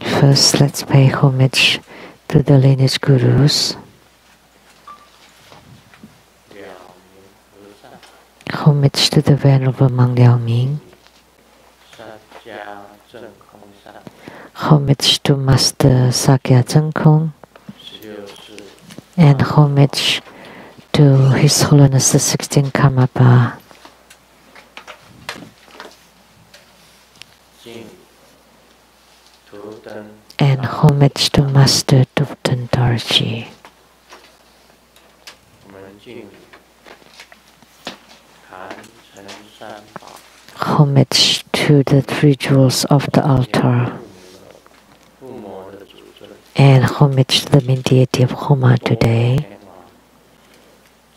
First, let's pay homage to the lineage gurus. Homage to the Venerable Monk Liao Ming. Homage to Master Sakya Zheng Kong. And homage to His Holiness the 16th Karmapa. And homage to Master Dupten Dorji. Homage to the three jewels of the altar. And homage to the main deity of Homa today,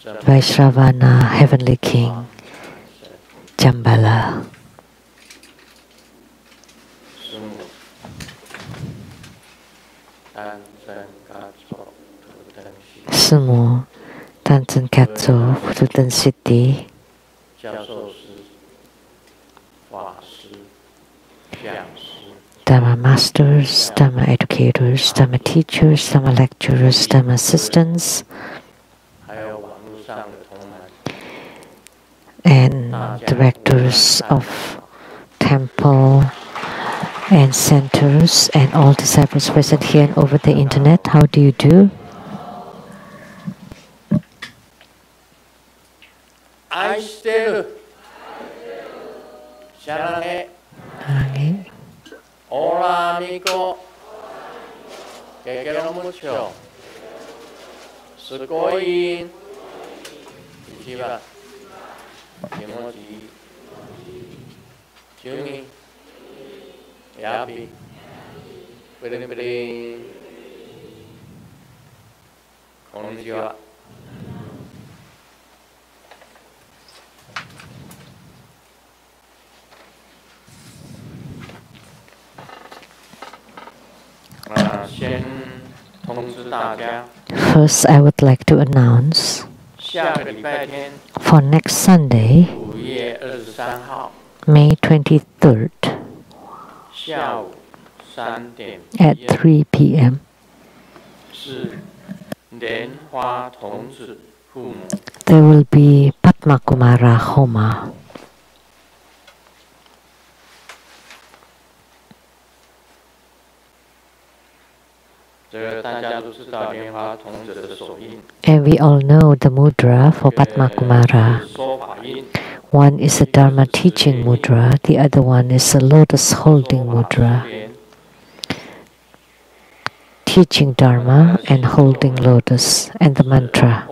Vaishravana Heavenly King, Jambala. Sumo, Tanzen Katso, Fututan City, Dharma masters, Dharma educators, Dharma teachers, Dharma lecturers, Dharma assistants, and directors of temple and centers, and all disciples present here and over the internet. How do you do? I still Hola amigo, que quiero mucho. Sugoin, Ichiba, Kimoji, Jumi, Yabi, Bling Bling, Konnichiwa. First, I would like to announce for next Sunday, May 23rd, at 3 p.m., there will be Padma Kumara Homa. And we all know the mudra for Padma Kumara. One is a Dharma teaching mudra, the other one is a lotus holding mudra. Teaching Dharma and holding lotus, and the mantra.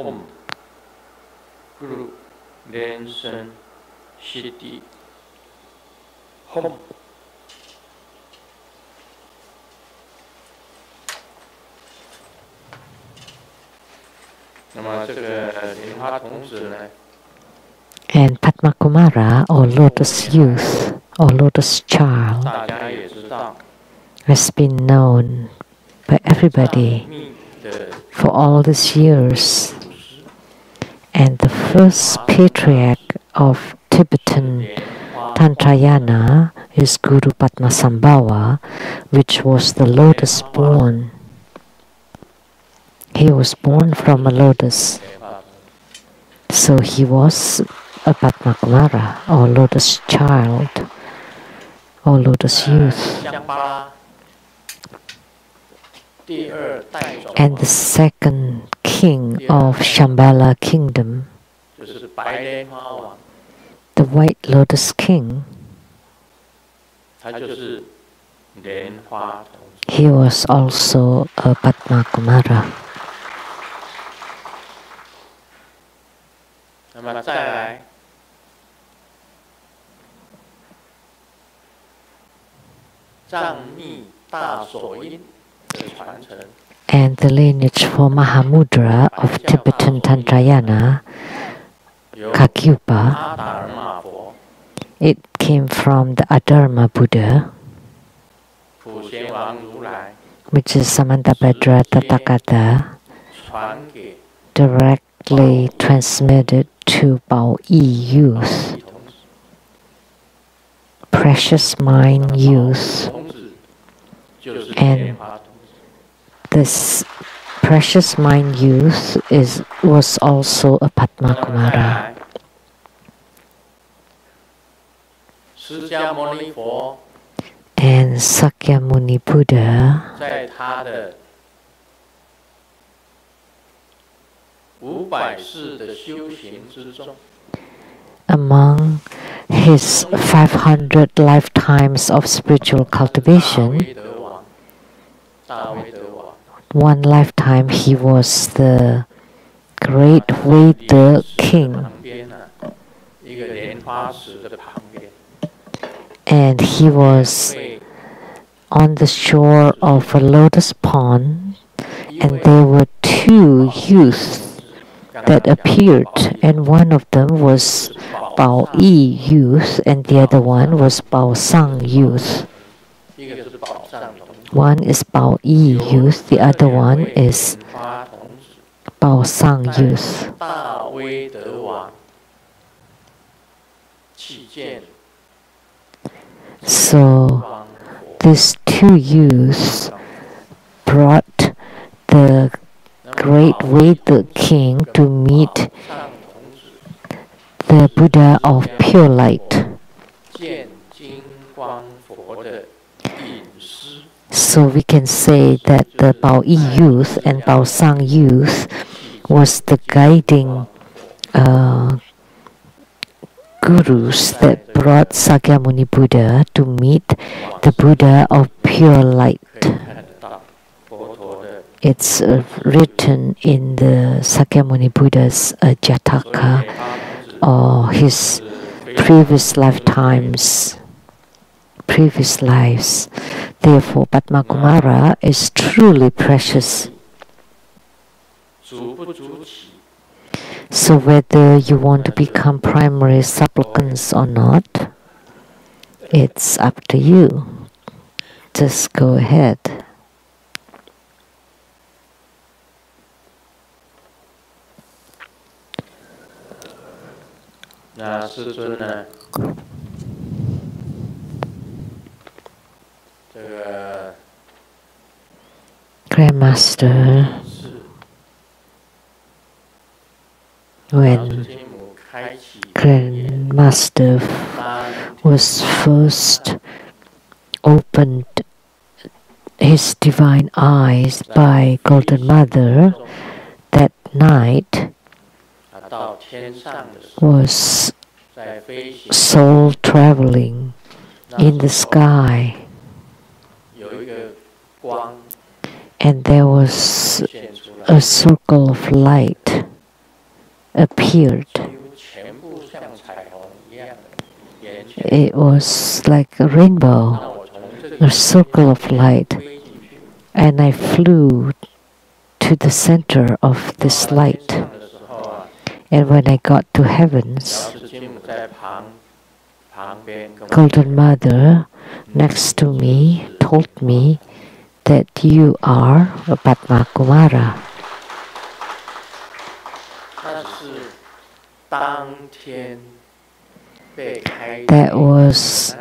And Padma Kumara, or lotus youth, or lotus child, has been known by everybody for all these years. And the first patriarch of Tibetan Tantrayana is Guru Padmasambhava, which was the lotus born. He was born from a lotus. So he was a Padma Kumara, or lotus child, or lotus youth. And the second king of Shambhala kingdom, the white lotus king, he was also a Padma Kumara. And the lineage for Mahamudra of Tibetan Tantrayana, Kagyupa, it came from the Adharma Buddha, which is Samantabhadra Tathagata, directly transmitted to Pao Yi youth, precious mind youth, and this precious mind youth was also a Padma Kumara. And Sakyamuni Buddha, among his 500 lifetimes of spiritual cultivation, one lifetime he was the great Veda king, and he was on the shore of a lotus pond, and there were two youths that appeared, and one of them was Bao Yi youth, and the other one was Bao Sang youth. One is Bao Yi youth, the other one is Bao Sang youth. So these two youths brought the great Veda king to meet the Buddha of pure light. So we can say that the Bao Yi youth and Bao Sang youth was the guiding gurus that brought Sakyamuni Buddha to meet the Buddha of pure light. It's written in the Sakyamuni Buddha's Jataka, or his previous lives. Therefore, Padma Kumara is truly precious. So whether you want to become primary supplicants or not, it's up to you. Just go ahead. Grandmaster, when Grandmaster was first opened his divine eyes by Golden Mother, that night was soul traveling in the sky, and there was a circle of light appeared. It was like a rainbow, a circle of light, and I flew to the center of this light. And when I got to heavens, Golden Mother next to me told me that you are a Padma Kumara. That was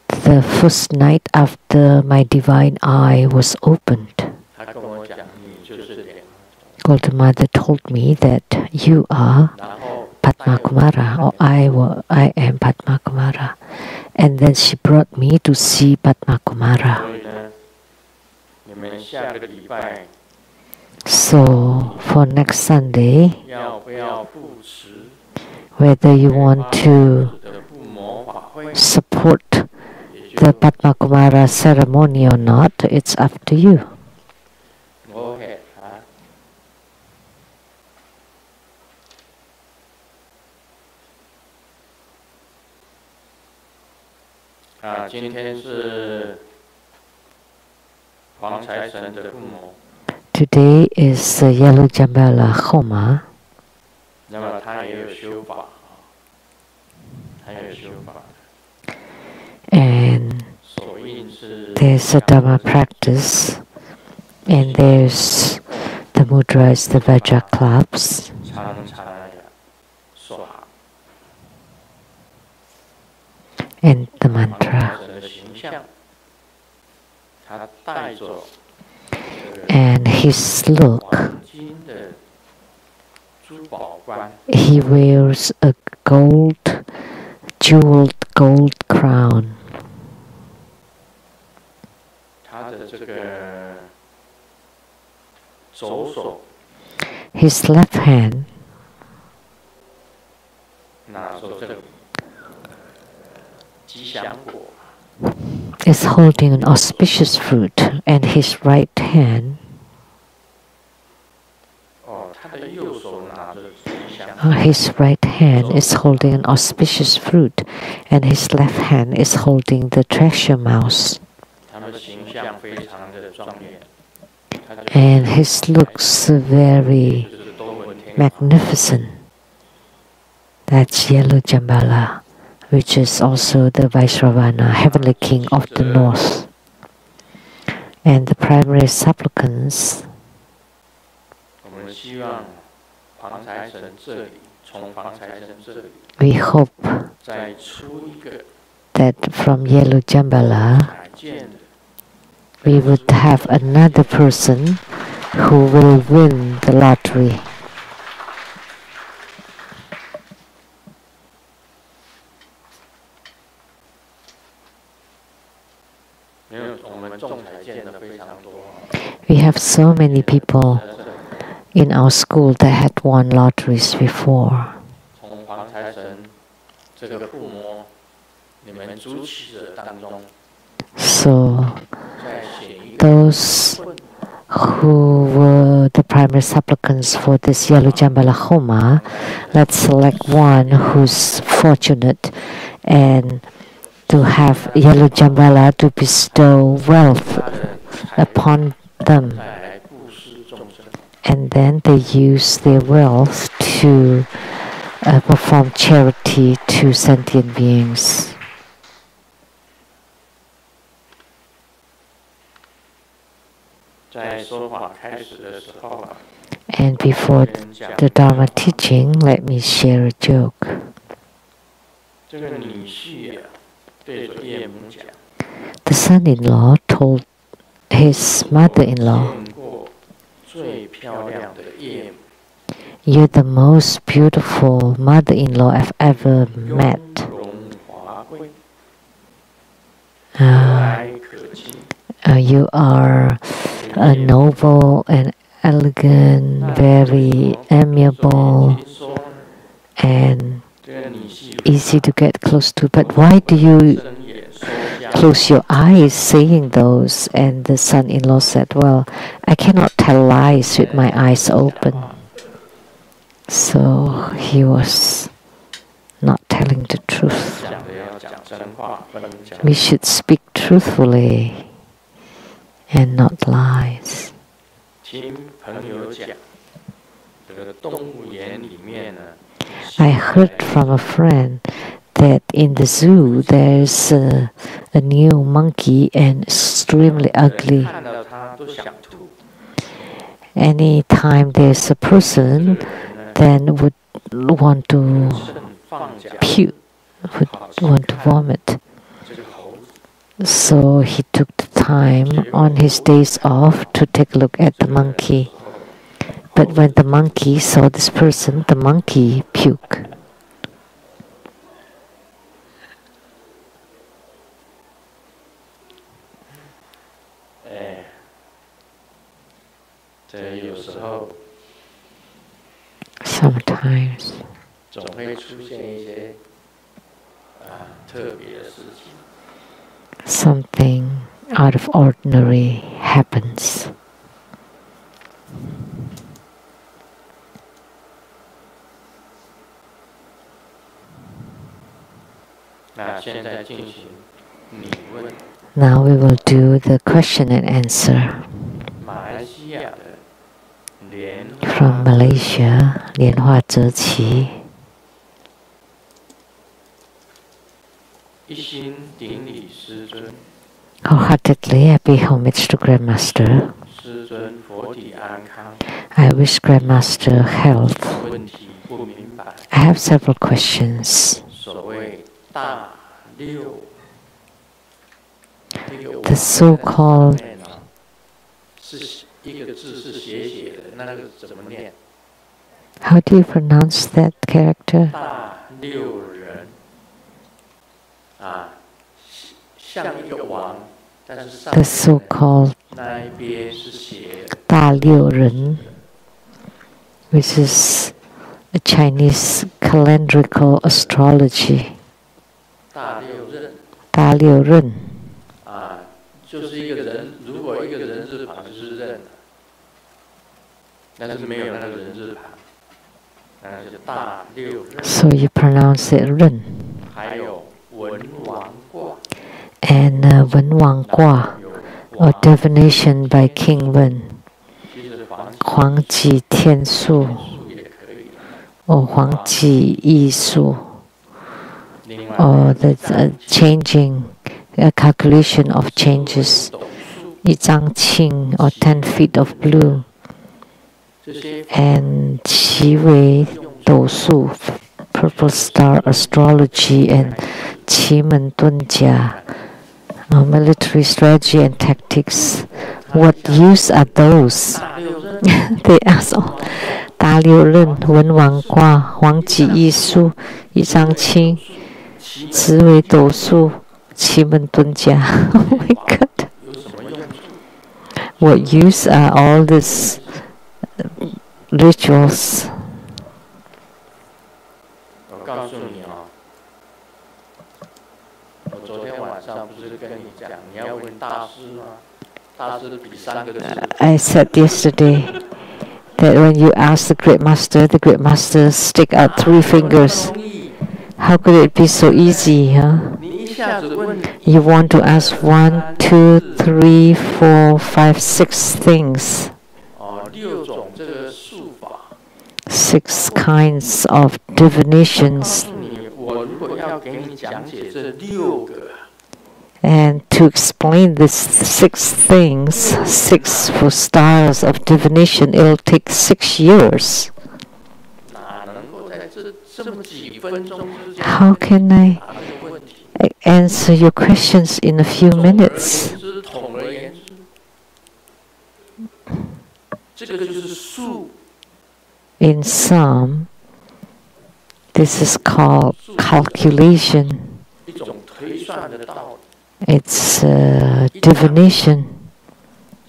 the first night after my divine eye was opened. Golden Mother told me that you are Padma Kumara, or I am Padma Kumara. And then she brought me to see Padma Kumara. So for next Sunday, whether you want to support the Padma Kumara ceremony or not, it's up to you. Today is the Yellow Jambala Homa. And there's a Dharma practice, and there's the mudras, the Vajra clubs. and the 黄财 mantra. 神的形象，他带着这个 And his look, 黄金的珠宝冠， he wears a jeweled gold crown. 他的这个左手 His left hand 拿着这个吉祥果， is holding an auspicious fruit, and his right hand, 他的右手拿着吉祥果， his right hand is holding an auspicious fruit, and his left hand is holding the treasure mouse. 他们形象非常的庄严， And his looks very 就是多闻天 magnificent. That's yellow Jambala, which is also the Vaisravana, heavenly king of the north. And the primary supplicants, 我们希望黄财神这里，从黄财神这里 we hope 再出一个 that from yellow Jambala, 改建的， we would have another person who will win the lottery. 因为我们中彩建的非常多， We have so many people in our school that had won lotteries before. 从黄财神这个附魔，你们主起者当中， So 再选一个 those who were the primary supplicants for this yellow Jambala Homa, let's select one who's fortunate and to have yellow Jambala to bestow wealth 他的财 upon them. 带来布施众生， And then they use their wealth to perform charity to sentient beings. 在说法开始的时候啊， And before 跟人讲 the Dharma teaching, let me share a joke. 这个女婿啊，对着岳母讲， The son-in-law told his mother-in-law, 见过最漂亮的岳母， "You're the most beautiful mother-in-law I've ever 雍 met. 容华贵，和 Uh, 蔼可亲， you are noble and elegant, very amiable, 轻松， and 这个女婿 easy to get close to. But why do you 睁眼说瞎， close your eyes saying those?" And the son-in-law said, "Well, I cannot tell lies with my eyes open." So he was not telling the truth. 讲的要讲真话，不能讲 We should speak truthfully and not lies. 听朋友讲，这个动物园里面呢， I heard from a friend that in the zoo there's a new monkey and extremely ugly. 看到它都想吐， Anytime there's a 这 person 个人呢， then would want to 趁放假 puke, would 跑去 want to 看 vomit. 这个猴子， So he took the time on his days off to take a look at the monkey. But when the monkey saw this person, the monkey puked. 哎，这有时候 Sometimes 总会出现一些特别的事情。 something out of ordinary happens. 那现在进行你问 Now we will do the question and answer 马来西亚的莲 from 花 Malaysia, 莲花泽旗. 一心顶礼师尊， Wholeheartedly, I pay homage to Grandmaster. 师尊佛体安康。 I wish Grandmaster health. 问题不明白， I have several questions. 所谓大六 the so-called 是一个字是斜斜的，那个怎么念？ how do you pronounce that character? 大六人啊，像一个王，但是上 The so-called 那一边是斜的。大六人, which is a Chinese calendrical astrology. 大六壬大六壬啊，就是一个人，如果一个人字旁就是壬，但是没有那个人字旁，那就大六壬。 So you pronounce it 壬。还有文王卦 And 文王卦, or divination by King Wen, 其实黄极天数也可以。 or 黄极艺术, 另外 or the changing calculation of changes, 一张庆 or 10 feet of blue, 这些 and 奇为斗数, purple star astrology, and 奇门遁甲, military strategy and tactics. What use are those? 大六壬 They ask all. 大六壬、文王卦、黄极艺术、一张庆、紫微斗数、奇门遁甲。Oh my God! 有什么用处？ What use are all these rituals? 我告诉你哦，我昨天晚上不是跟你讲，你要问大师吗？大师比3个字。 I said yesterday that when you ask the great master stick out 3 fingers. How could it be so easy, huh? 你一下子问 You want to ask 1, 2, 3, 4, 5, 6 things. 6种这个术法。 6 kinds of 告 divinations. 诉你，我如果要给你讲解这6个， And to explain these 6 things, 6 for styles of divination, it'll take 6 years. 哪能够在这么几分钟之间 How can I 答这个问题？ answer your questions in a few minutes? 统而言之，这个就是术。 In sum, this is called calculation. 一种推算的道理。 It's divination.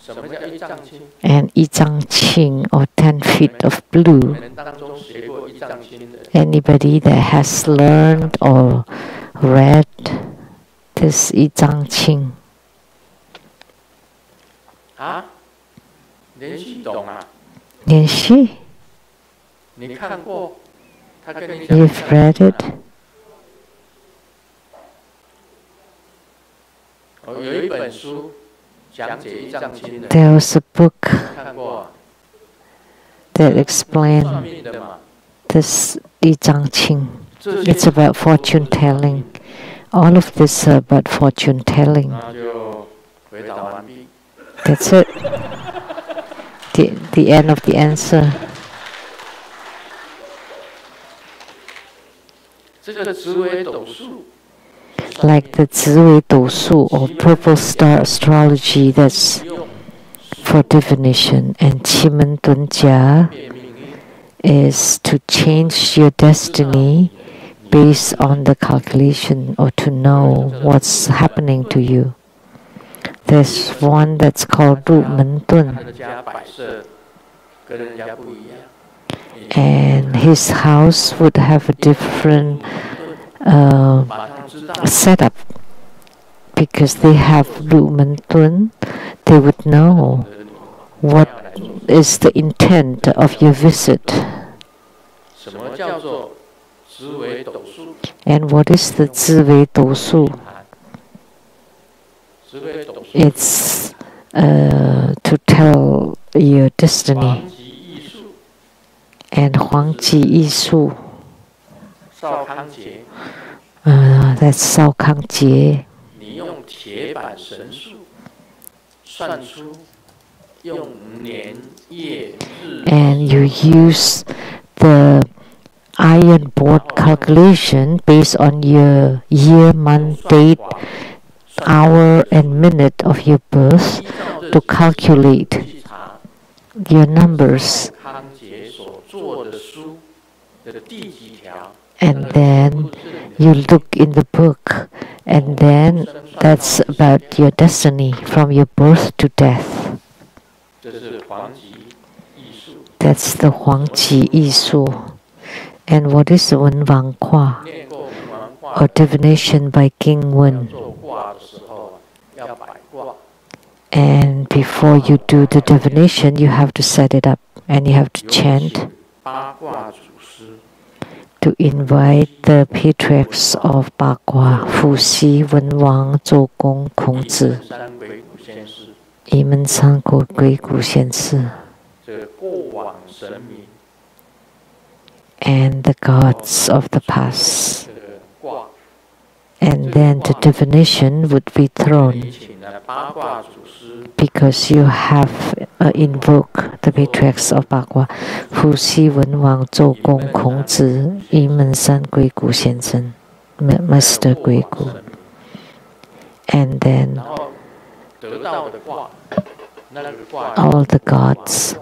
什么叫一丈青？ And 一张庆 or 10 feet of blue. 人当中学过一丈青的， Anybody that has learned or read this 一张庆? 啊？连续懂啊？连续? 你看过？他跟你讲。 You've read it? 有一本书讲解一丈青的， There was a book 看过？ that explained 算命的嘛。 this 一张庆. 这些 It's about fortune telling. All of this are about fortune telling. 那就回答完毕。 That's it. The end of the answer. 这个紫微斗数。 Like the 紫微斗数 or purple star astrology, that's for divination, and 奇门遁甲 is to change your destiny based on the calculation or to know what's happening to you. There's one that's called 入门遁, 他的家摆设跟人家不一样。 and his house would have a different 马上知道。 setup because they have 入门遁. They would know what is the intent of your visit 什么叫做紫微斗数？ and what is the 紫微斗数. 紫微斗数。 It's to tell your destiny. 黄极艺术， And 黄极艺术, 少康节， that's 少康节. 你用铁板神术算出用年月日 And you use the iron board calculation based on your year, month, date, hour and minute of your birth to calculate your numbers. And then you look in the book, and then that's about your destiny from your birth to death. That's the Huangqi Yisu. And what is the Wen Wang Kwa, or divination by King Wen? And before you do the divination, you have to set it up, and you have to chant to invite the patriarchs of Bagua, Fu Xi, Wen Wang, Zhou Gong, Kong Zi, Yi Men San Guo Gui Gu Xian Si, and the gods of the past. And then the divination would be thrown, because you have invoked the patriarchs of Bagua, Fu Xi, Wen Wang, Zhou Gong, Kong Zi, Yi Men San Gui Gu Xian Si, Master Gui Gu. And then all the gods.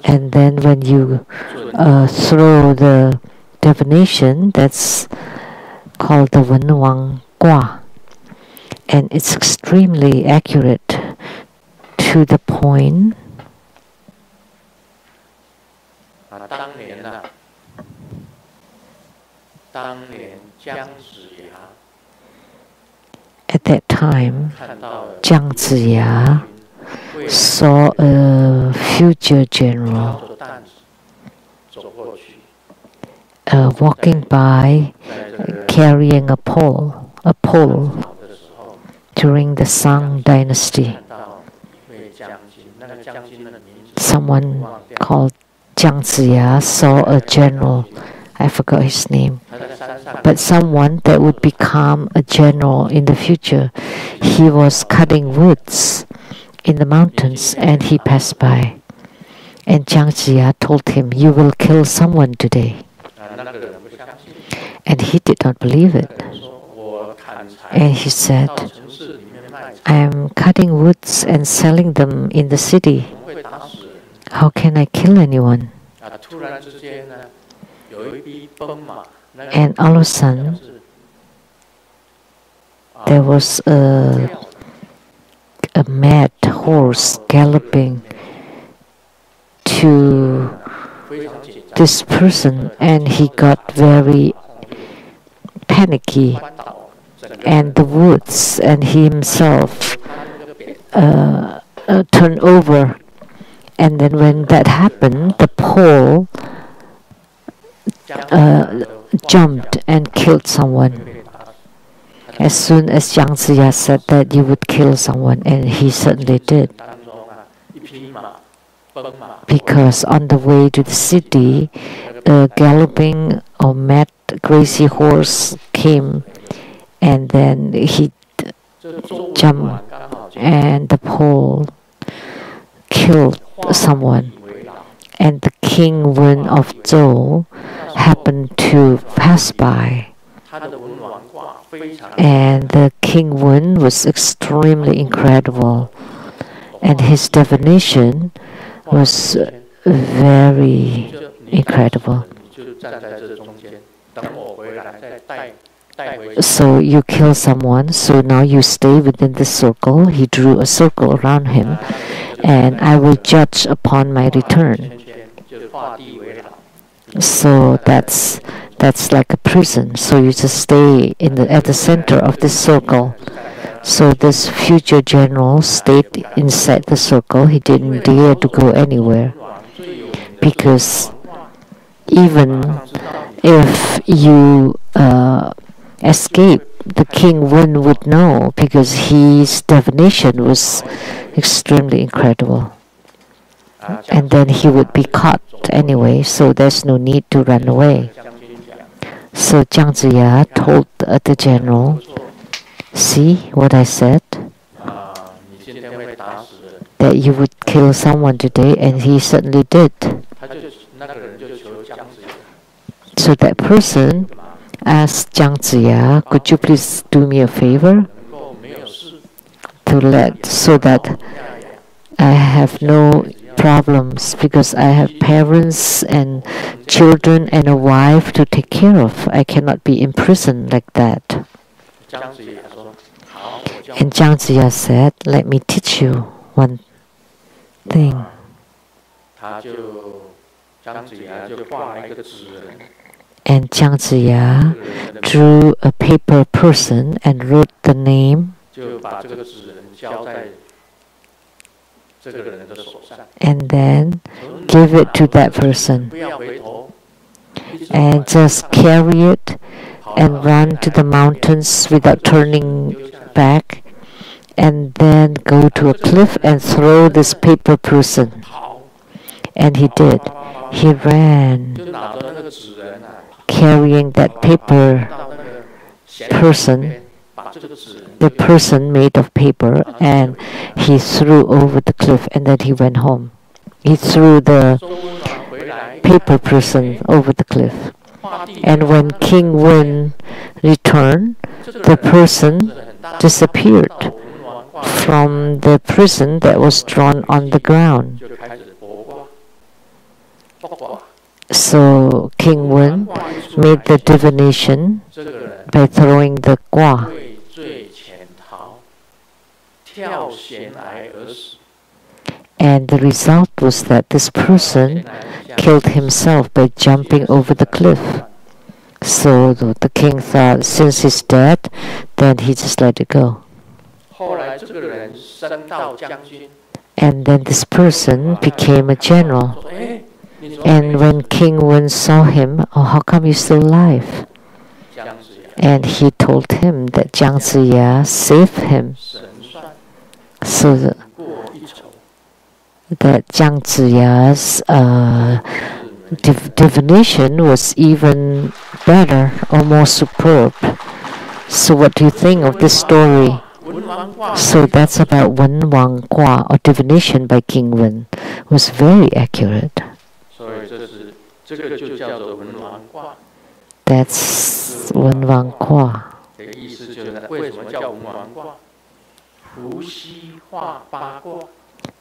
And then when you throw the divination, that's called the Wen Wang Gua. And it's extremely accurate to the point. At that time, Jiang Ziya saw a future general walking by carrying a pole during the Song dynasty. Someone called Jiang Ziya saw a general, I forgot his name, but someone that would become a general in the future. He was cutting woods in the mountains, and he passed by. And Jiang Ziya told him, "You will kill someone today." And he did not believe it. And he said, "I am cutting woods and selling them in the city. How can I kill anyone?" And all of a sudden, there was a mad horse galloping to this person, and he got very panicky, and the woods and he himself turned over. And then when that happened, the pole jumped and killed someone. As soon as Jiang Ziya said that you would kill someone, and he certainly did. Because on the way to the city, a galloping or mad crazy horse came, and then he jumped, and the pole killed someone. And the King Wen of Zhou happened to pass by. And the King Wen was extremely incredible, and his divination was very incredible. So you kill someone, so now you stay within the circle. He drew a circle around him, and I will judge upon my return. So that's like a prison. So you just stay at the center of this circle. So this future general stayed inside the circle. He didn't dare to go anywhere, because even if you escape, the King Wen would know, because his divination was extremely incredible. And then he would be caught anyway, so there's no need to run away. So Jiang Ziya told the general, "See what I said? That you would kill someone today," and he certainly did. So that person asked Jiang Ziya, could you please do me a favor so that I have no problems because I have parents and children and a wife to take care of. I cannot be imprisoned like that. And Jiang Ziya said, let me teach you one thing. And Jiang Ziya drew a paper person and wrote the name and then give it to that person and just carry it and run to the mountains without turning back, and then go to a cliff and throw this paper person. And he did. He ran carrying that paper person, the person made of paper, and he threw over the cliff, and then he went home. He threw the paper person over the cliff. And when King Wen returned, the person disappeared from the prison that was drawn on the ground. So King Wen made the divination by throwing the gua. And the result was that this person killed himself by jumping over the cliff. So the king thought, since he's dead, then he just let it go. And then this person became a general. And when King Wen saw him, oh, how come you're still alive? And he told him that Jiang Ziya saved him. So that Jiang Ziya's divination was even better or more superb. So what do you think of this story? So that's about Wen Wang Gua, or divination by King Wen. It was very accurate. That's Wen Wang Gua.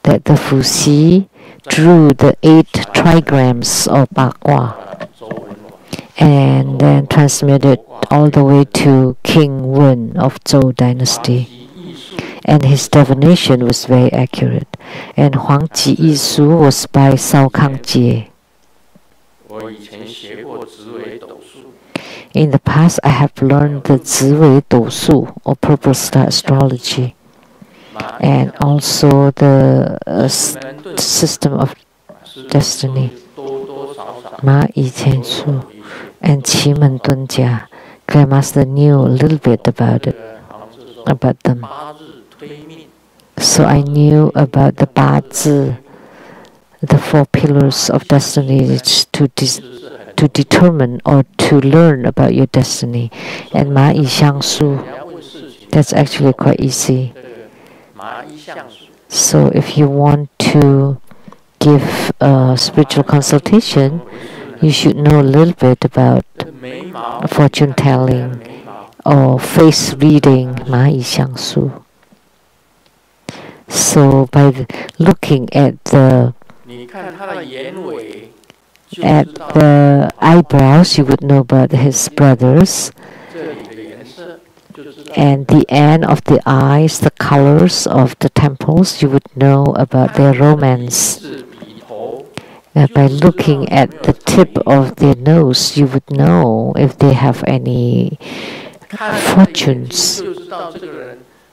That the Fuxi drew the 8 trigrams of Bagua and then transmitted all the way to King Wen of Zhou dynasty. And his divination was very accurate. And Huang Ji Yi Su was by Sao Kang Jie. In the past, I have learned the Ziwei Dou Su, or purple star astrology, and also the system of destiny, Ma Yi Qian Su, and Qi Men Dun Jia. Grandmaster knew a little bit about them. So I knew about the Ba Zi, the 4 pillars of destiny, to determine or to learn about your destiny. And Ma Yi Xiang Su, that's actually quite easy. So if you want to give a spiritual consultation, you should know a little bit about fortune telling or face reading, Ma Yi Xiang Su. So by looking at the eyebrows, you would know about his brothers. And the end of the eyes, the colors of the temples, you would know about their romance. By looking at the tip of their nose, you would know if they have any fortunes.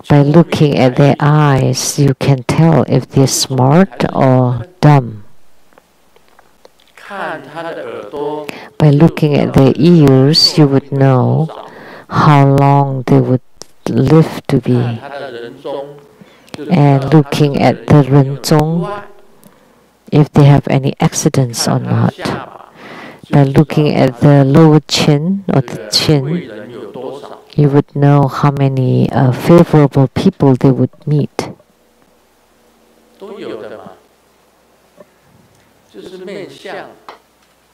By looking at their eyes, you can tell if they're smart or dumb. By looking at their ears, you would know how long they would live to be. And looking at the Renzong, if they have any accidents or not. By looking at the lower chin or the chin, you would know how many favorable people they would meet.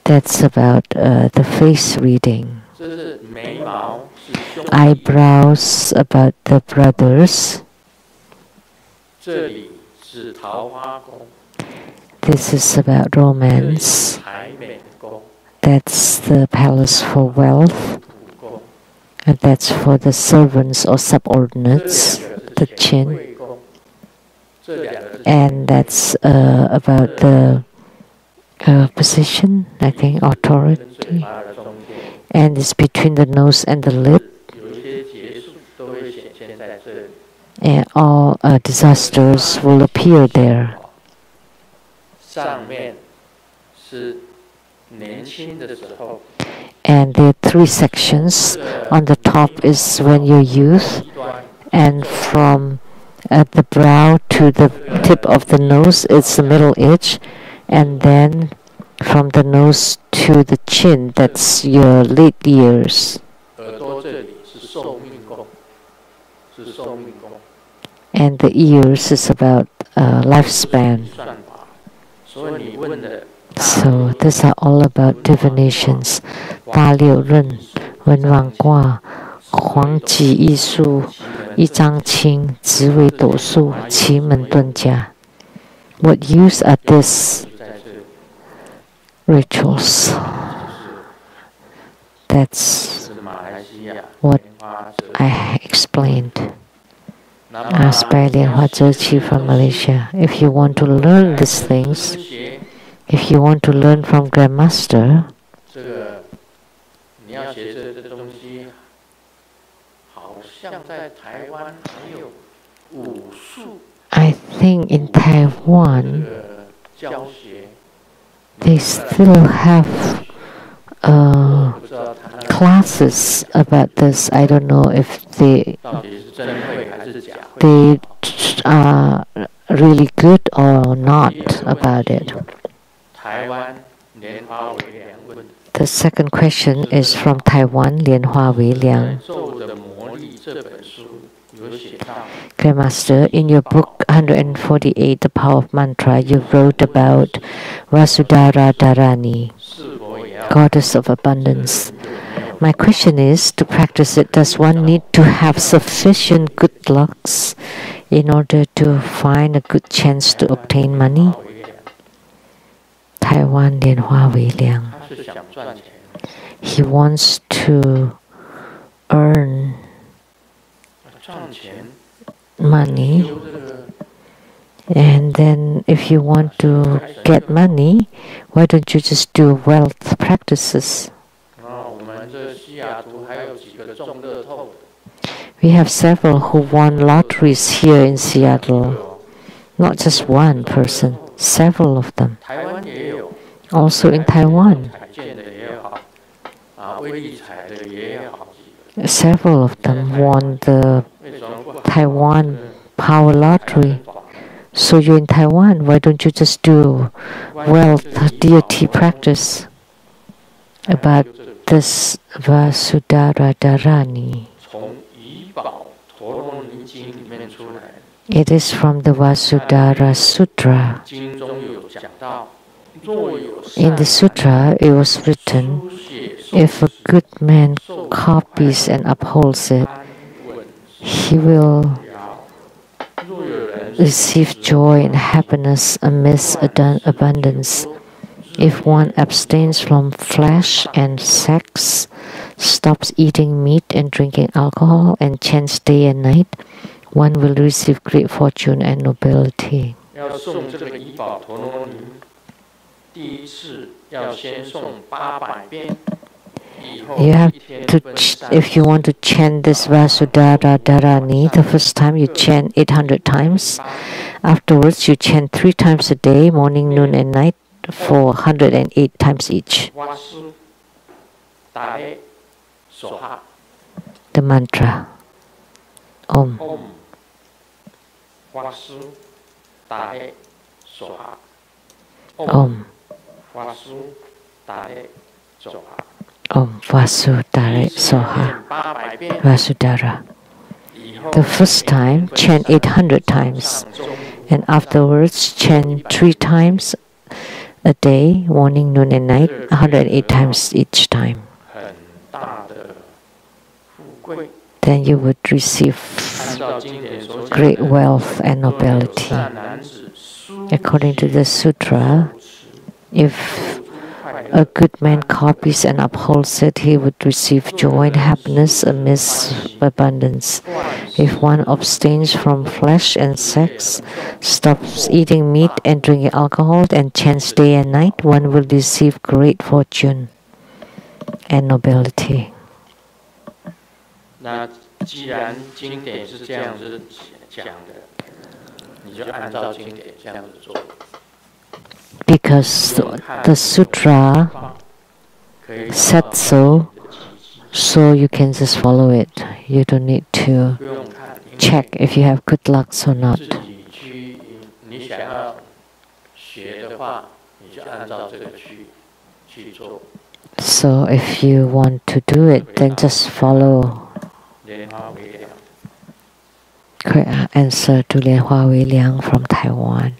That's about the face reading. eyebrows about the brothers. This is about romance. That's the palace for wealth. And that's for the servants or subordinates, the chin. And that's about the position, I think, authority. And it's between the nose and the lip. And all disasters will appear there. And there are three sections. On the top is when you're youth, and from the brow to the tip of the nose it's the middle age, and then from the nose to the chin, that's your late years. And the ears is about lifespan. So these are all about divinations. 大六壬、文王卦、黄极艺术、一张青、紫微斗数、奇门遁甲. What use are these rituals? That's what I explained. Asked by Lian Hua Zhe from Malaysia. If you want to learn these things, if you want to learn from Grandmaster, I think in Taiwan they still have classes about this. I don't know if they are really good or not about it. The second question is from Taiwan, Lian Hua Wei Liang. Grandmaster, in your book 148, The Power of Mantra, you wrote about Vasudhara Dharani, Goddess of Abundance. My question is, to practice it, does one need to have sufficient good lucks in order to find a good chance to obtain money? Taiwan Lian Hua Wei Liang. He wants to earn money, and then if you want to get money, why don't you just do wealth practices? We have several who won lotteries here in Seattle. Not just one person, several of them. Also in Taiwan, several of them won the Taiwan Power Lottery. So you're in Taiwan, why don't you just do wealth deity practice about this Vasudhara Dharani? It is from the Vasudhara Sutra. In the sutra, it was written, if a good man copies and upholds it, he will receive joy and happiness amidst abundance. If one abstains from flesh and sex, stops eating meat and drinking alcohol, and chants day and night, one will receive great fortune and nobility. You have to, if you want to chant this Vasudhara Dharani, the first time you chant 800 times. Afterwards, you chant 3 times a day, morning, noon, and night, for 108 times each. The mantra. Om. Om. Om Vasudhara Soha. Vasudhara. The first time, chant 800 times, and afterwards, chant 3 times a day, morning, noon, and night, 108 times each time. then you would receive great wealth and nobility. According to the sutra, if a good man copies and upholds it, he would receive joy and happiness amidst abundance. If one abstains from flesh and sex, stops eating meat and drinking alcohol, and chants day and night, one will receive great fortune and nobility. 那既然经典是这样子讲的，你就按照经典这样子做。Because the sutra said so, so you can just follow it. You don't need to check if you have good luck or not. 你想要学的话，你就按照这个去做。So if you want to do it, then just follow. Correct answer to Lian Hua Wei Liang from Taiwan.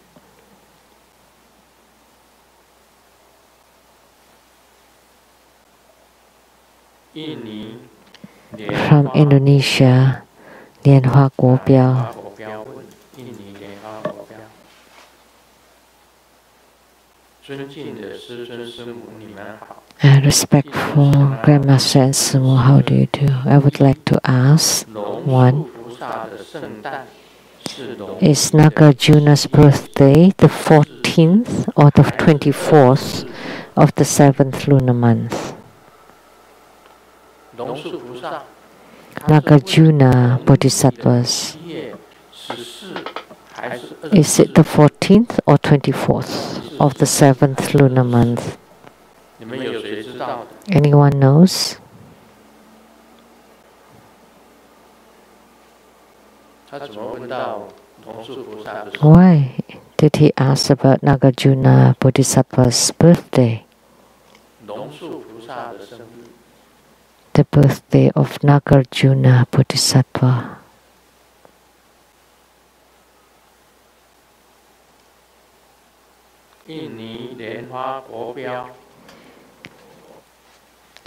From Indonesia, Lian Hua Guo Biao. Respectful Grandmaster and Sumo, how do you do? I would like to ask, 1. Is Nagarjuna's birthday the 14th or the 24th of the 7th lunar month? Nagarjuna Bodhisattvas. Is it the 14th or 24th of the 7th lunar month? Anyone knows? Why did he ask about Nagarjuna Bodhisattva's birthday? The birthday of Nagarjuna Bodhisattva.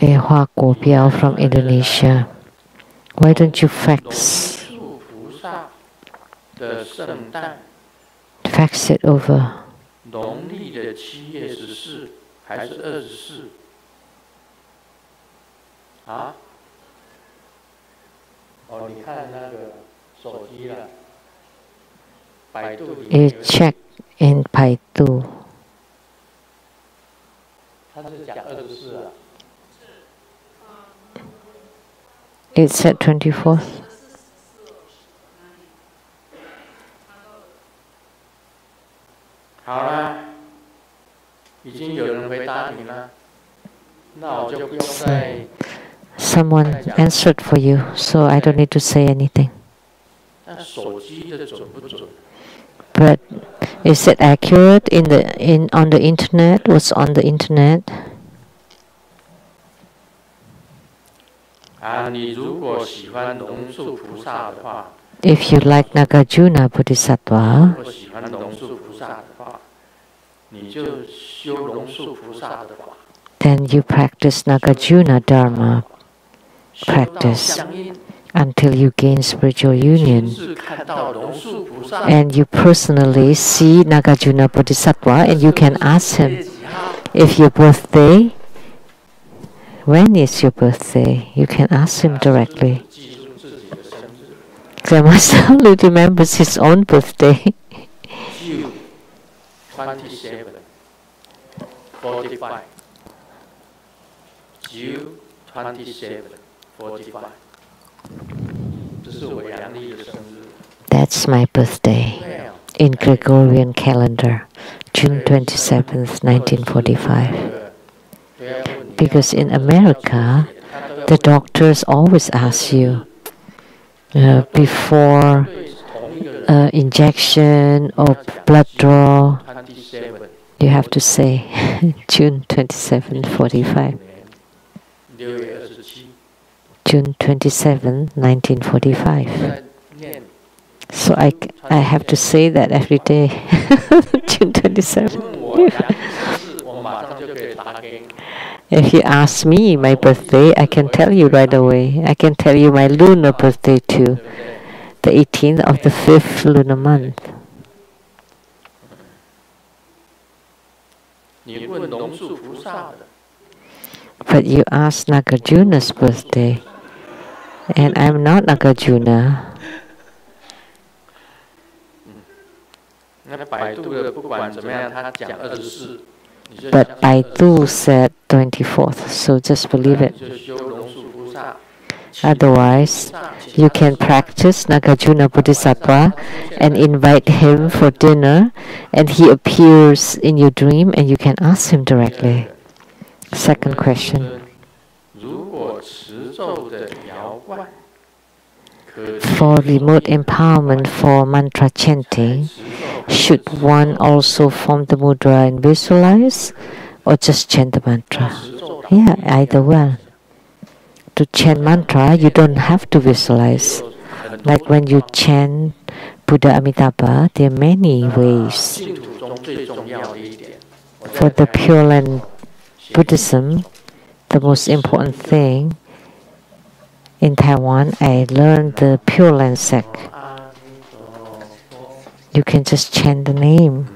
Hua Guo Biao from Indonesia. Why don't you fax it over? You check in Baidu. It said 24th. Someone answered for you, so I don't need to say anything. But is it accurate on the internet? What's on the internet? If you like Nagarjuna Bodhisattva, then you practice Nagarjuna Dharma practice until you gain spiritual union. And you personally see Nagarjuna Bodhisattva and you can ask him, if your birthday, when is your birthday? You can ask him directly. Grandmaster only remembers his own birthday. June 27, 45. June 27, 45. That's my birthday in Gregorian calendar, June 27th, 1945. Because in America, the doctors always ask you before injection or blood draw, you have to say June 27, 45. June 27, 1945. So I have to say that every day. June 27. If you ask me my birthday, I can tell you right away. I can tell you my lunar birthday too, the 18th of the 5th lunar month. 你问龙树菩萨的， But you ask Nagarjuna's birthday, and I'm not Nagarjuna. 那百度的不管怎么样，他讲24，你就 But Baidu said 24th, so just believe it. 就修龙树菩萨。 Otherwise, you can practice Nagarjuna Bodhisattva and invite him for dinner, and he appears in your dream, and you can ask him directly. Second question. 如果持咒的摇冠， For remote empowerment for mantra chanting, should one also form the mudra and visualize, or just chant the mantra? Yeah, either one. To chant mantra, you don't have to visualize. Like when you chant Buddha Amitabha, there are many ways. 净土中最重要的一点， For the Pure Land Buddhism, the most important thing in Taiwan, I learned the Pure Land sect. You can just chant the name.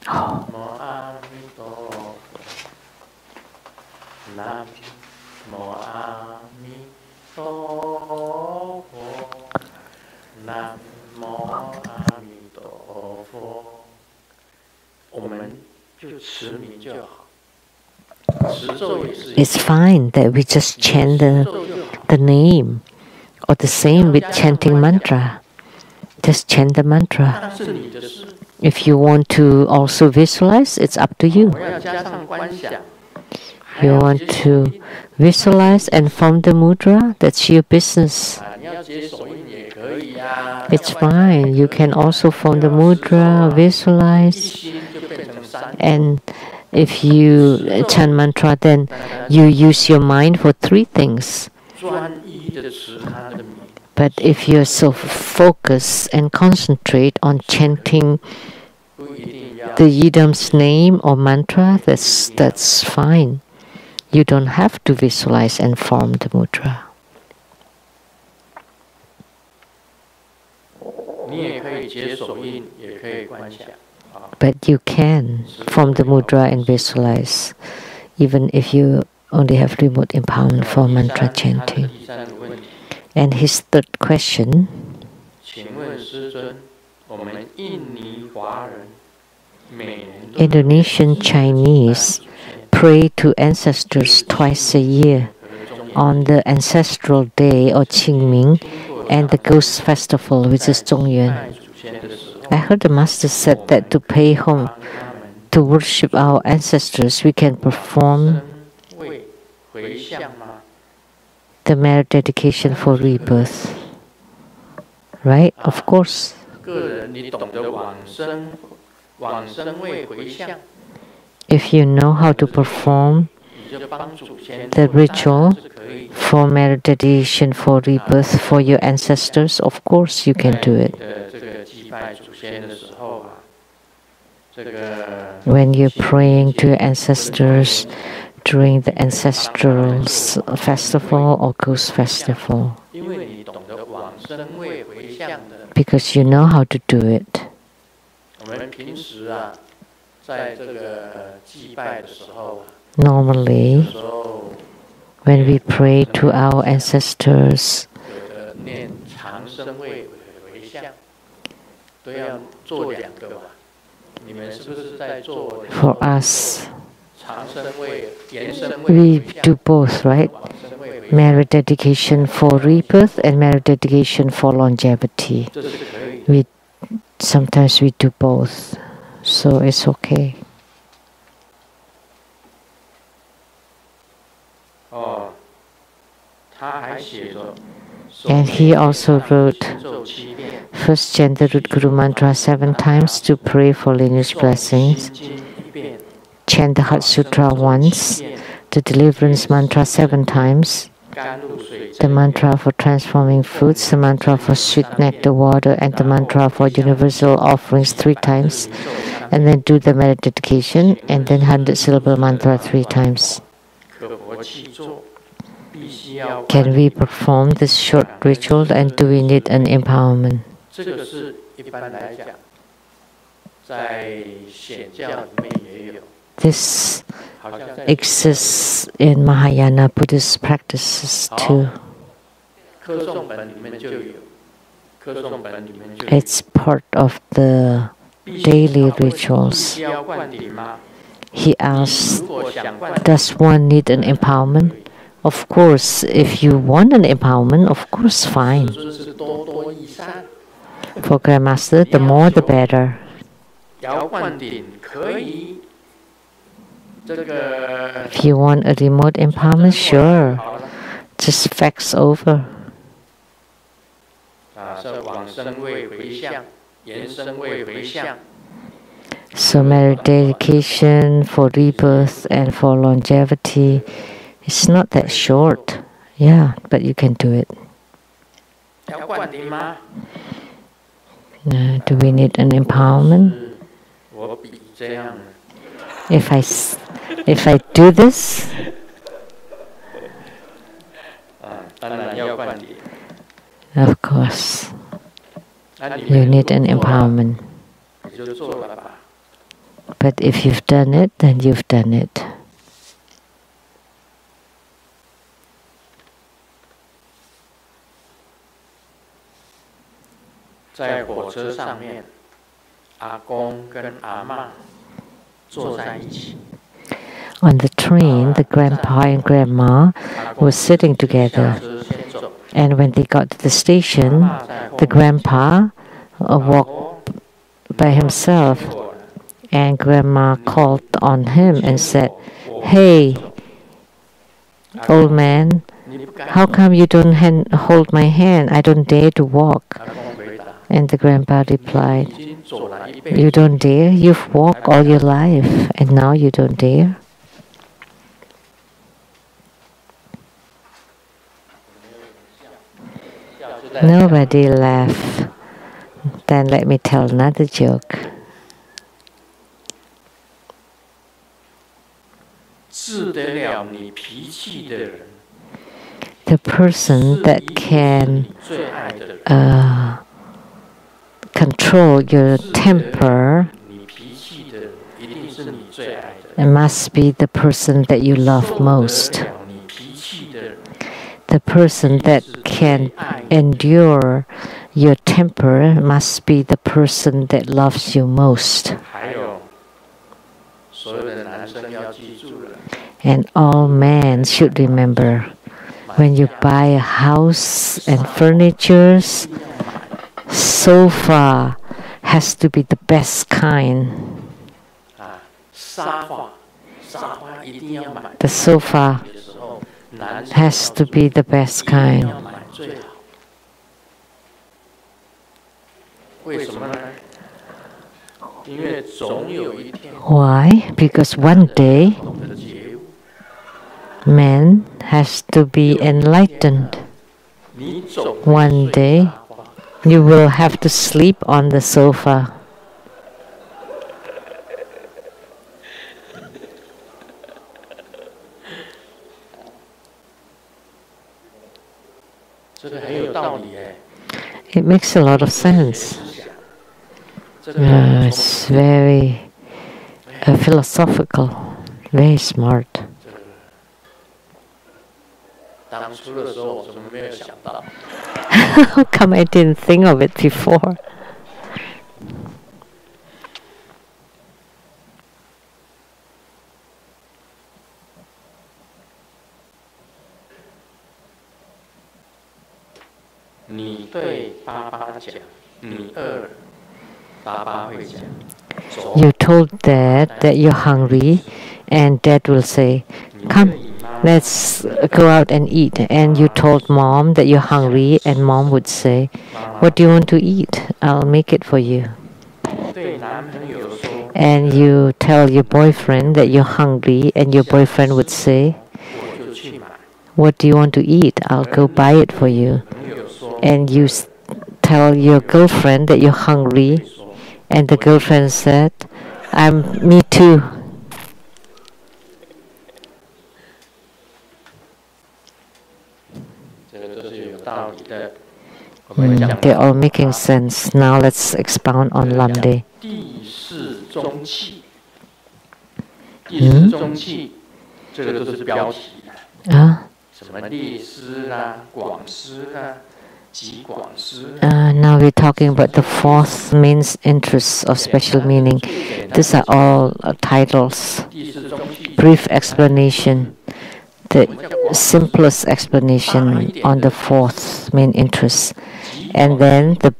Oh. 南无阿弥陀佛，南无阿弥陀佛，我们就持名就好。持咒也是。 It's fine that we just chant the name, or the same with chanting mantra. Just chant the mantra. 那是你的事。 If you want to also visualize, it's up to you. 我要加上观想。 You want to visualize and form the mudra, that's your business. 你要接手印也可以啊。 It's fine. You can also form the mudra, 一 visualize, 心就变成三。 and if you chant mantra, then you use your mind for 3 things. 专一的持他的名。 But if you're so focused and concentrate on chanting 不一定要 the yidam's name or mantra, that's fine. You don't have to visualize and form the mudra. 你也可以接手印，也可以观想。 But you can form the mudra and visualize, even if you only have remote empowerment for mantra chanting. 第三个问题， And his third question, 请问师尊，我们印尼华人每年都 Indonesian Chinese pray to ancestors twice a year on the ancestral day or Qingming and the ghost festival, which is Zhongyuan. 拜祖先的时候， I heard the master said that to pay home, 他们 to worship our ancestors, we can perform 为回向吗？ the merit dedication for rebirth. Right? Of course. 个人你懂得往生，往生为回向， If you know how to perform 你就帮祖先 the 做 ritual 是可以。 for merit dedication for rebirth for your ancestors, of course you can do it. 这个祭拜祖先的时候啊，这个 When you're praying to your ancestors during the ancestral festival or ghost festival, 因为你懂得往生为回向的， because you know how to do it. 我们平时啊，在这个祭拜的时候啊， Normally, 有时候 when we pray to our ancestors, 有的念长生为回向，都要做2个吧？你们是不是在做 for us, 长生为延伸 we 为回向？ do both, right? 往生为回向， Merit dedication for rebirth and merit dedication for longevity. 这是可以。 Sometimes we do both, so it's okay. 哦，他还写着。 And he also wrote, 咒7遍。 first chant the root Guru mantra 7 times to pray for lineage blessings, 经1遍， chant the Heart Sutra once, the deliverance mantra 7 times, 甘露水 the mantra for transforming foods, the mantra for sweet nectar water, and the mantra for universal offerings 3 times, and then do the merit dedication, and then 100 syllable mantra 3 times. Can we perform this short ritual, and do we need an empowerment? This exists in Mahayana Buddhist practices too. It's part of the daily rituals. He asks, does one need an empowerment? Of course, if you want an empowerment, of course, fine. For Grandmaster, the more the better. If you want a remote empowerment, sure. Just fax over. So meditation for rebirth and for longevity, it's not that short. Yeah, but you can do it. Do we need an empowerment? If I do this, of course, you need an empowerment. But if you've done it, then you've done it. On the train, the grandpa and grandma were sitting together. And when they got to the station, the grandpa walked by himself. And grandma called on him and said, "Hey, old man, how come you don't hold my hand? I don't dare to walk." And the grandpa replied, "You don't dare? You've walked all your life, and now you don't dare?" Nobody laughed. Then let me tell another joke. The person that can control your temper must be the person that you love most. The person that can endure your temper must be the person that loves you most. And all men should remember, when you buy a house and furniture, sofa has to be the best kind. The sofa has to be the best kind. Why? Because one day, man has to be enlightened. One day, you will have to sleep on the sofa. It makes a lot of sense. It's very philosophical, very smart. How come I didn't think of it before? You told Dad that you're hungry, and Dad will say, "Come, let's go out and eat." And you told Mom that you're hungry, and Mom would say, "What do you want to eat? I'll make it for you." And you tell your boyfriend that you're hungry, and your boyfriend would say, "What do you want to eat? I'll go buy it for you." And you tell your girlfriend that you're hungry, and the girlfriend said, "Me too." 道理的。They're all making sense. Now let's expound on Lamdre. 地势中气，地势中气，这个都是标题。什么列师啦、广师啦、极广师。Now we're talking about the fourth main interests of special meaning. These are all titles. Brief explanation. The simplest explanation on the fourth main interest. And then the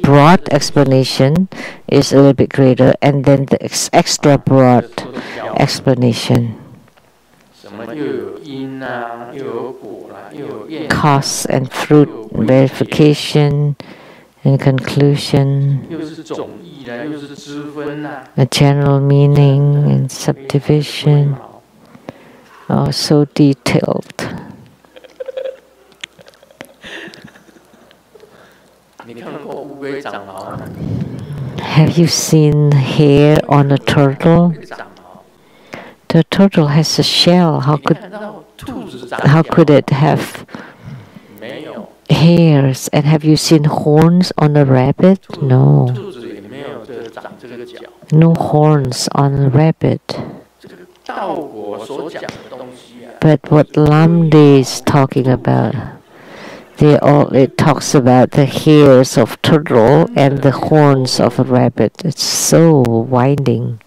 broad explanation is a little bit greater, and then the extra broad explanation. Cause and fruit, verification and conclusion, a general meaning and subdivision. Oh, so detailed. Have you seen hair on a turtle? The turtle has a shell. How could it have hairs? And have you seen horns on a rabbit? No. No horns on a rabbit. But what Lamdre is talking about, it talks about the hairs of turtle and the horns of a rabbit. It's so winding.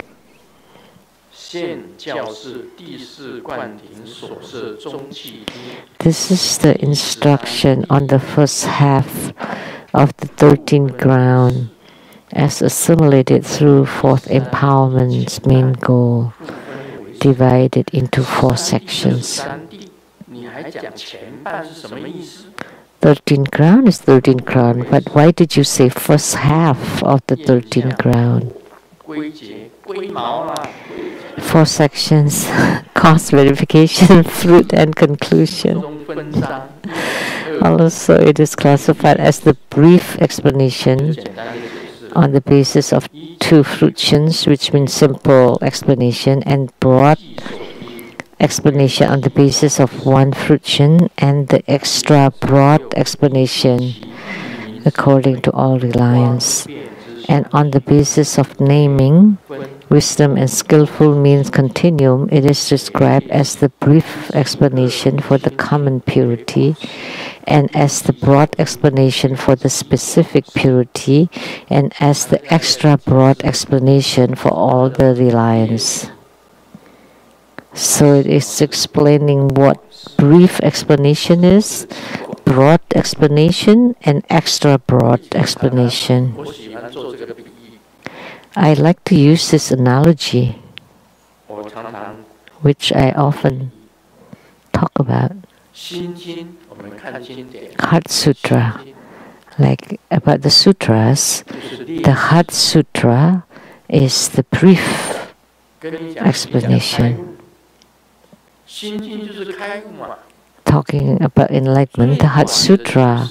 This is the instruction on the first half of the 13th ground as assimilated through fourth empowerment's main goal, divided into 4 sections. 13th ground is 13th ground, but why did you say first half of the 13th ground? 4 sections: cause, verification, fruit, and conclusion. Also, it is classified as the brief explanation on the basis of 2 fruitions, which means simple explanation, and broad explanation on the basis of 1 fruition, and the extra broad explanation according to all reliance. And on the basis of naming, wisdom and skillful means continuum, it is described as the brief explanation for the common purity, and as the broad explanation for the specific purity, and as the extra broad explanation for all the reliance. So it is explaining what brief explanation is, broad explanation, and extra broad explanation. I like to use this analogy, which I often talk about. Heart Sutra, like about the sutras, the Heart Sutra is the brief explanation. Talking about enlightenment, the Heart Sutra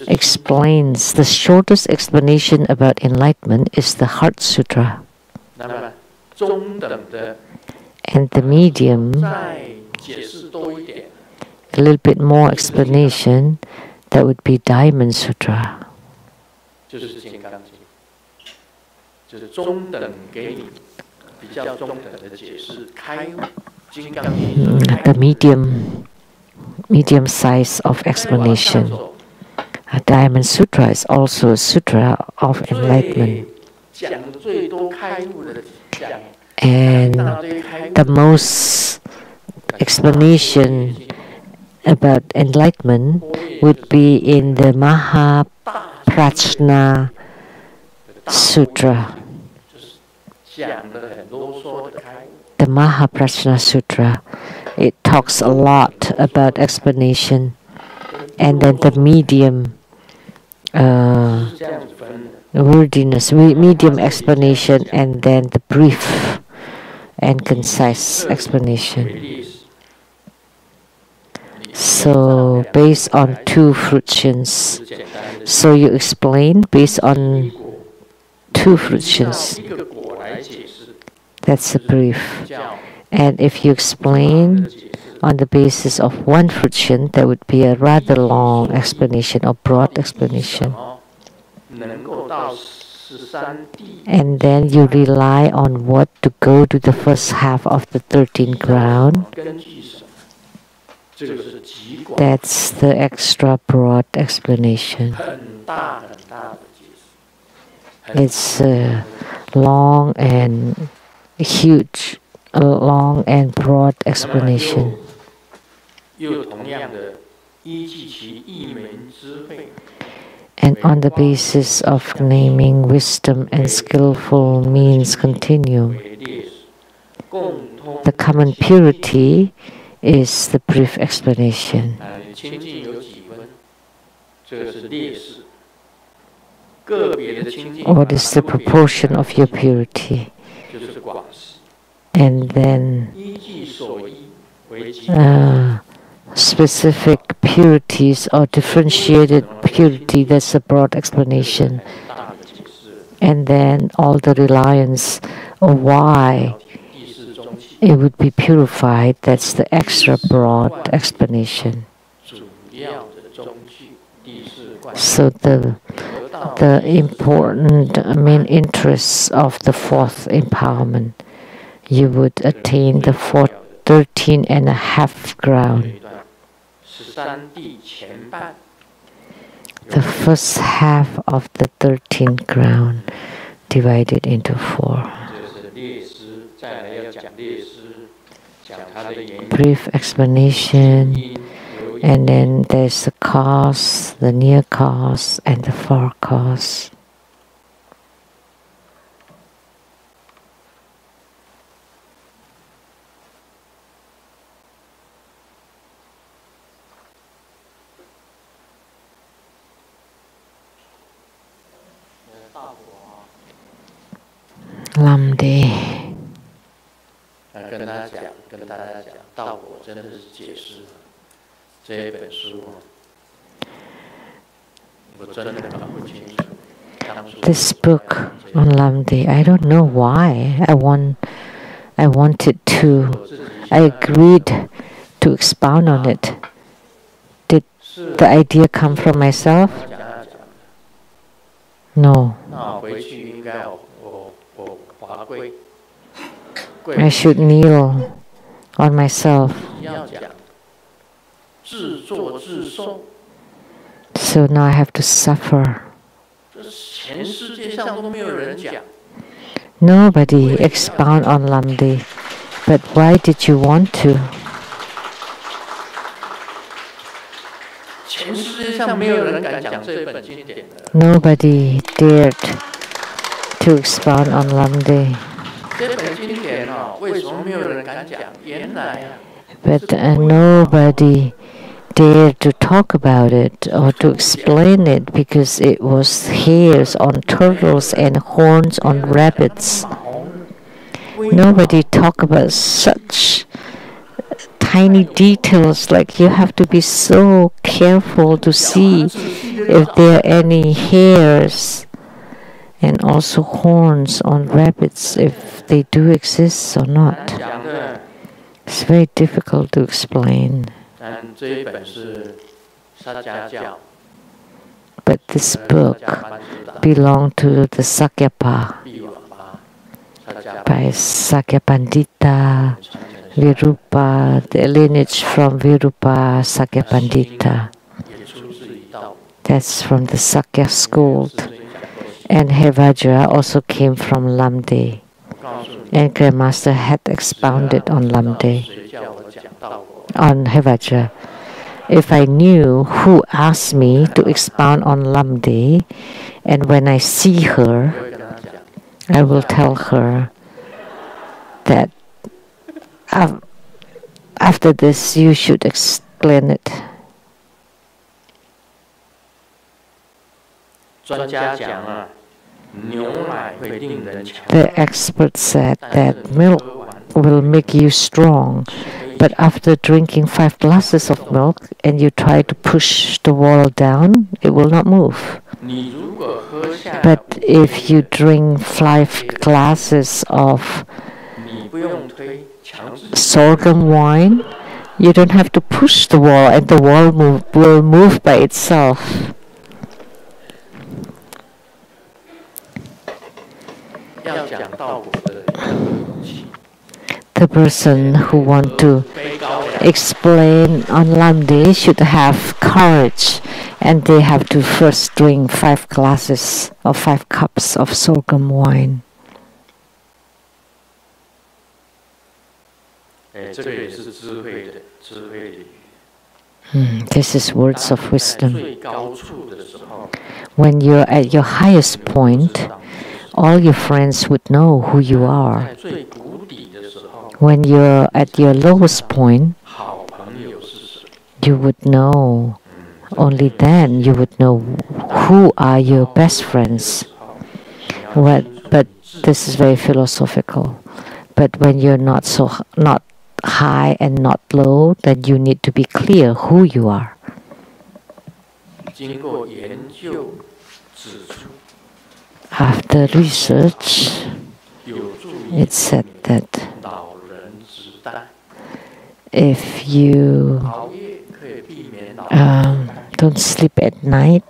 explains, the shortest explanation about enlightenment is the Heart Sutra. And the medium, a little bit more explanation, that would be Diamond Sutra. The medium size of explanation. A Diamond Sutra is also a sutra of enlightenment. And the most explanation about enlightenment would be in the Mahaprajna Sutra. The Mahaprajna Sutra, it talks a lot about explanation, and then the medium wordiness, medium explanation, and then the brief and concise explanation. So based on 2 fruitions, so you explain based on 2 fruitions. That's a brief. And if you explain On the basis of one friction, there would be a rather long explanation or broad explanation. And then you rely on what to go to the first half of the 13th ground. That's the extra broad explanation. It's long and huge, long and broad explanation. And on the basis of naming wisdom and skillful means continuum, the common purity is the brief explanation. What is the proportion of your purity? And then specific purities or differentiated purity, that's a broad explanation. And then all the reliance of why it would be purified, that's the extra broad explanation. So the important main interests of the fourth empowerment, you would attain the 13.5 ground. The first half of the 13th ground divided into 4. Brief explanation, and then there's the cause, the near cause, and the far cause. Lamdre. 跟大家讲，道果真的是解释这一本书，我真的搞不清楚。This book on Lamdre, I don't know why I wanted to, I agreed to expound on it. Did the idea come from myself? No. I should kneel on myself. So now I have to suffer. Nobody expound on Lamdre, but why did you want to? Nobody dared to expound on Lamdre. But nobody dared to talk about it or to explain it because it was hairs on turtles and horns on rabbits. Nobody talked about such tiny details, like you have to be so careful to see if there are any hairs and also horns on rabbits, if they do exist or not. It's very difficult to explain. But this book belonged to the Sakyapa by Sakyapandita, Virupa, the lineage from Virupa Sakyapandita. That's from the Sakya school. And Hevajra also came from Lamdre. And Grandmaster had expounded on Lamdre, on Hevajra. If I knew who asked me to expound on Lamdre, and when I see her, I will tell her that after this you should explain it. The expert said that milk will make you strong, but after drinking 5 glasses of milk and you try to push the wall down, it will not move. But if you drink 5 glasses of sorghum wine, You don't have to push the wall, and the wall will move by itself. The person who want to explain on Lamdre should have courage, and they have to first drink 5 glasses or 5 cups of sorghum wine. This is words of wisdom. When you're at your highest point, all your friends would know who you are. When you're at your lowest point, you would know. Only then you would know who are your best friends. But this is very philosophical. But when you're not high and not low, then you need to be clear who you are. After research, it said that if you don't sleep at night,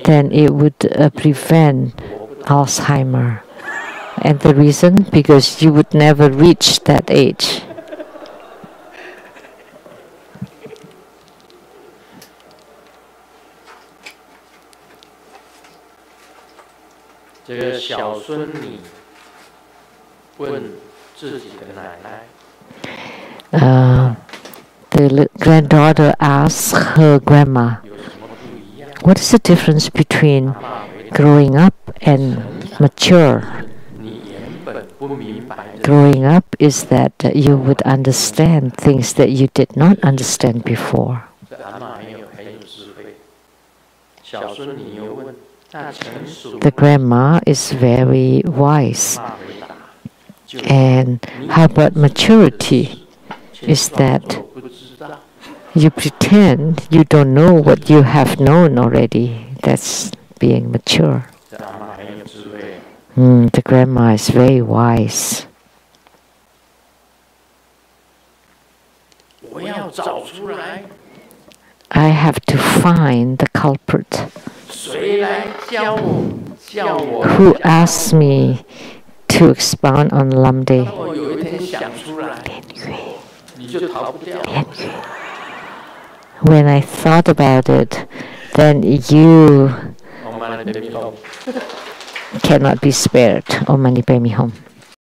then it would prevent Alzheimer. And the reason? Because you would never reach that age. The granddaughter asks her grandma, what is the difference between growing up and mature? Growing up is that you would understand things that you did not understand before. The grandma is very wise. And how about maturity? Is that you pretend you don't know what you have known already. That's being mature. The grandma is very wise. I have to find the culprit. Who asked me to expound on Lamdre? When I thought about it, then you cannot be spared. Om Mani Padme Hum.